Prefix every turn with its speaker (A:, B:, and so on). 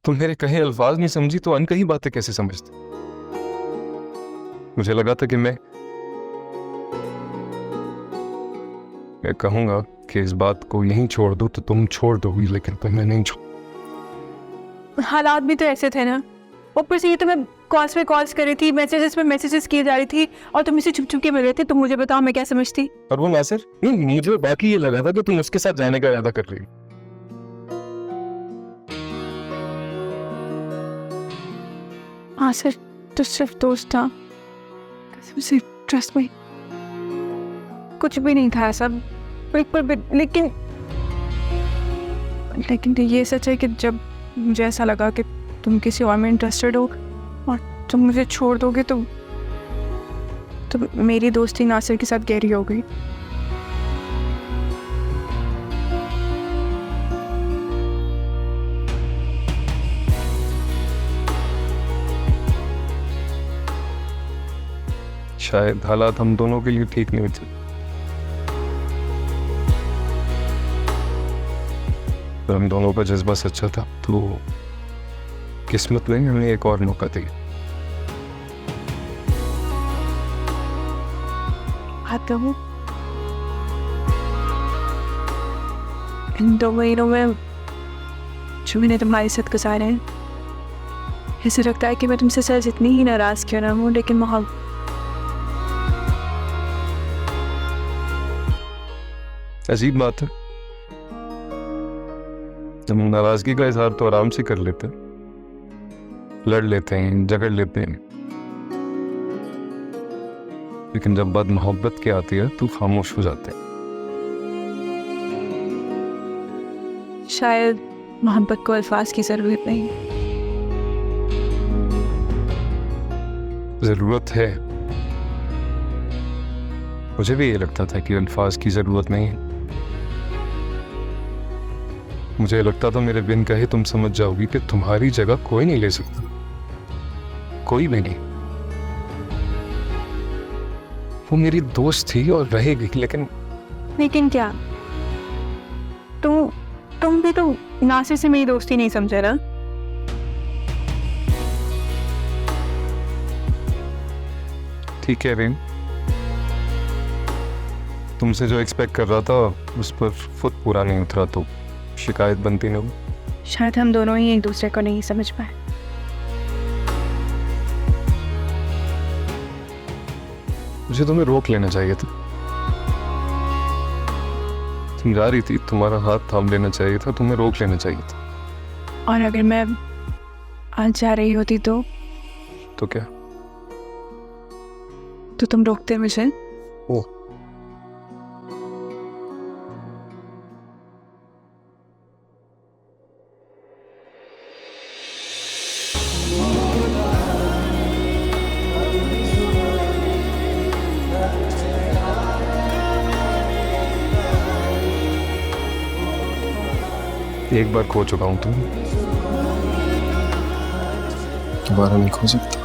A: तुम मेरे कहे अल्फाज नहीं समझी तो अनकही बातें कैसे समझती? मुझे लगा था कि मैं कहूंगा कि इस बात को यहीं छोड़ दो तो तुम छोड़ दोगी, लेकिन तुमने नहीं छोड़।
B: हालात भी तो ऐसे थे ना। ऊपर से ये तो मैं कॉल्स पे कॉल्स कर रही थी, मैसेजेस पे मैसेजेस किए जा रही थी और तुम इसे छुप छुप के मिल रहे थे। तुम मुझे बताओ मैं क्या समझती?
A: और वो नासिर, नहीं, मुझे बाकी ये लगा था कि तुम उसके साथ जाने का इरादा कर रही हो।
B: हाँ सर, तो सिर्फ दोस्त था, कसम से, ट्रस्ट मी, कुछ भी नहीं था ऐसा बिल्कुल भी। लेकिन तो ये सच है कि जब मुझे ऐसा लगा कि तुम किसी और में इंटरेस्टेड हो और तुम मुझे छोड़ दोगे तो मेरी दोस्ती नासिर के साथ गहरी हो गई।
A: शायद हालात हम दोनों के लिए ठीक नहीं थे, तो हम दोनों का जज्बा सच्चा था, तो किस्मत ने हमें एक और मौका दिया।
B: बात कहूँ, इन 2 महीनों में जो मैंने तुम्हारे साथ गुजारे हैं, ऐसे लगता है कि मैं तुमसे सर जितनी ही नाराज क्यों ना हूँ, लेकिन मोहब्बत
A: अजीब बात है, हम नाराजगी का इजहार तो आराम से कर लेते हैं, लड़ लेते हैं, झगड़ लेते हैं, लेकिन जब बात मोहब्बत की आती है तो खामोश हो जाते हैं।
B: शायद मोहब्बत को अल्फाज की जरूरत नहीं।
A: जरूरत है, मुझे भी ये लगता था कि अल्फाज की जरूरत नहीं है। मुझे लगता था मेरे बिन कहे तुम समझ जाओगी कि तुम्हारी जगह कोई नहीं ले सकता, कोई भी नहीं। वो मेरी दोस्त थी और रहेगी,
B: लेकिन क्या तुम भी तो नासिर से मेरी दोस्ती नहीं समझे ना?
A: ठीक है रीम, तुमसे जो एक्सपेक्ट कर रहा था उस पर खुद पूरा नहीं उतरा तो शिकायत बनती नहीं।
B: शायद हम दोनों ही एक दूसरे को नहीं समझ पाए।
A: मुझे तुम्हें रोक लेना चाहिए था, तुम जा रही थी, तुम्हारा हाथ थाम लेना चाहिए था, तुम्हें रोक लेना चाहिए था।
B: और अगर मैं आज जा रही होती तो
A: क्या?
B: तो तुम रोकते मुझे?
A: ओ, एक बार खो चुका हूं, तुम दोबारा नहीं खो सकता।